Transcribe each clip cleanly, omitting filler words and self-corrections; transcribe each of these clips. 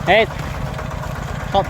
เฮ้ยตบ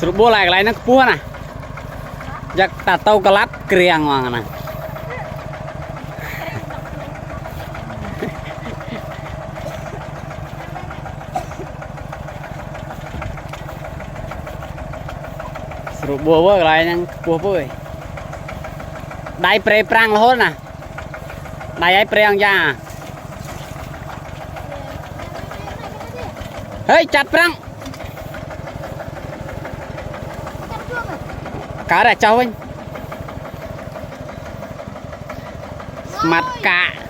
สรุปบัวอะไรนักปัวน่ะอยากตัดเต้ากระลัดเกลียงว่างนะสรุปบัวว่าอะไรนักปัวปุ้ยได้เปรย์ปรังแล้วน่ะได้ไอ้เปรย์ยังยาเฮ้ยจัดปรังcá đã cháu anh mặt cả